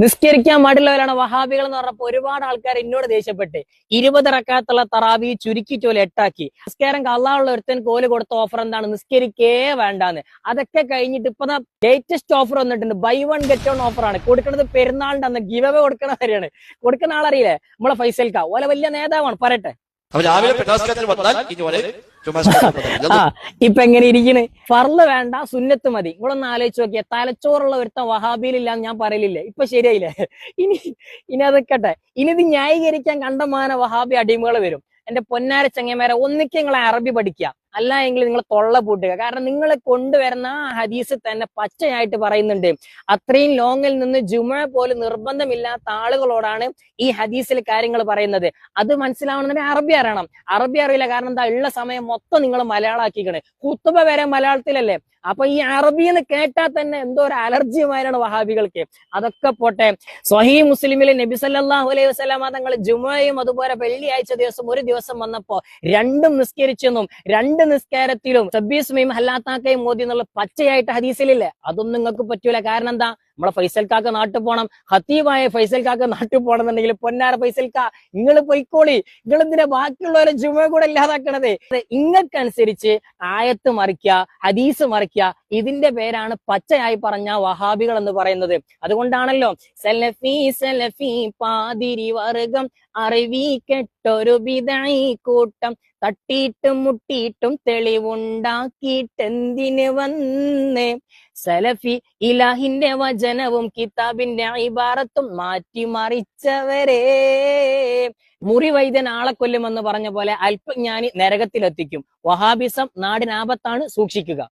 നിസ്കരിക്കാൻ പാടില്ലവരാണ് വഹാബികൾ എന്ന് പറഞ്ഞപ്പോ ഒരുപാട് ആൾക്കാർ എന്നോട് ദേഷ്യപ്പെട്ട് 20 റക്അത്തുള്ള തറാവി ചുരുക്കിറ്റോലെ 8 ആക്കി. നിസ്കാരം കള്ളാനുള്ള ഒരുത്തൻ കോല് കൊടുത്ത ഓഫർ എന്താണ്? നിസ്കരിക്കേ വേണ്ടാന്ന്. അതൊക്കെ കഴിഞ്ഞിട്ട് ഇപ്പൊ ലേറ്റസ്റ്റ് ഓഫർ വന്നിട്ടുണ്ട്. Buy one get one offer ആണ് കൊടുക്കുന്നത്. പെരുന്നാളിന്റെ അന്ന് ഗിവ് അവേ കൊടുക്കണ വരെയാണ്. കൊടുക്കുന്ന ആളറിയില്ലേ? നമ്മളെ ഫൈസൽക്ക ഓല വലിയ നേതാവാണ്. പറയട്ടെ, ഇപ്പൊ എങ്ങനെ ഇരിക്കണ്? ഫർള് വേണ്ട, സുന്നത്ത് മതി. നിങ്ങളൊന്ന് ആലോചിച്ച് നോക്കിയ തലച്ചോറുള്ള ഒരുത്ത വഹാബിയിലില്ലാന്ന് ഞാൻ പറയലില്ലേ? ഇപ്പൊ ശരിയായില്ലേ? ഇനി അതൊക്കട്ടെ. ഇനി ഇത് ന്യായീകരിക്കാൻ കണ്ടമാന വഹാബി അടിമകൾ വരും. എന്റെ പൊന്നാര ചങ്ങന്മാരെ, ഒന്നിക്ക് നിങ്ങളെ അറബി പഠിക്കുക, അല്ല എങ്കിൽ നിങ്ങൾ തൊള്ള പൂട്ടുക. കാരണം നിങ്ങൾ കൊണ്ടുവരുന്ന ആ ഹദീസ് തന്നെ പച്ചയായിട്ട് പറയുന്നുണ്ട്. അത്രയും ലോങ്ങിൽ നിന്ന് ജുമുഅ പോലും നിർബന്ധമില്ലാത്ത ആളുകളോടാണ് ഈ ഹദീസിൽ കാര്യങ്ങൾ പറയുന്നത്. അത് മനസ്സിലാവണമെന്നുണ്ടെങ്കിൽ അറബി അറിയണം. അറബി അറിയില്ല, കാരണം എന്താ, ഉള്ള സമയം മൊത്തം നിങ്ങൾ മലയാളാക്കിക്കണേ. ഖുത്ബ വരെ മലയാളത്തിലല്ലേ. അപ്പൊ ഈ അറബി എന്ന് കേട്ടാൽ തന്നെ എന്തോ ഒരു അലർജിയുമായാണ് വഹാബികൾക്ക്. അതൊക്കെ പോട്ടെ. സ്വഹീഹ് മുസ്ലിമിലെ നബി സല്ലല്ലാഹു അലൈഹി വസല്ലമ തങ്ങൾ ജുമുഅയും അതുപോലെ വെള്ളിയാഴ്ച ദിവസം ഒരു ദിവസം വന്നപ്പോ രണ്ടും നിസ്കരിച്ചെന്നും രണ്ട് നിസ്കാരത്തിലും സബ്ബീസ്മയും ഹല്ലാത്താക്കയും മോദി എന്നുള്ള പച്ചയായിട്ട് ഹദീസിലില്ലേ? അതൊന്നും നിങ്ങൾക്ക് പറ്റൂല. കാരണം എന്താ, നമ്മളെ ഫൈസൽക്കാക്ക് നാട്ടിൽ പോകണം. ഹത്തീബായ ഫൈസൽക്കാക്ക് നാട്ടിൽ പോകണം എന്നുണ്ടെങ്കിൽ പൊന്നാര ഫൈസൽക്ക നിങ്ങൾ പൊയ്ക്കോളി. നിങ്ങൾ എന്തിനാ ബാക്കിയുള്ളവരെ ജുമ കൂടെ ഇല്ലാതാക്കണത്? ഇങ്ങക്കനുസരിച്ച് ആയത്ത് മറിക്കുക, ഹദീസ് മറിക്കുക. ഇതിന്റെ പേരാണ് പച്ചയായി പറഞ്ഞ വഹാബികൾ എന്ന് പറയുന്നത്. അതുകൊണ്ടാണല്ലോ സലഫി സലഫി പാതിരി വർഗം അറിവി കെട്ടൊരു ബിദഈ കൂട്ടം തട്ടിയിട്ടും മുട്ടിയിട്ടും തെളിവുണ്ടാക്കിയിട്ടെന്തിന് വന്നേ. സലഫി ഇലാഹിന്റെ വചനവും കിതാബിന്റെ ഇബാറത്തും മാറ്റിമറിച്ചവരെ. മുറിവൈദ്യൻ ആളെ കൊല്ലുമെന്ന് പറഞ്ഞ പോലെ അല്പജ്ഞാനി നരകത്തിലെത്തിക്കും. വഹാബിസം നാടിനാപത്താണ്, സൂക്ഷിക്കുക.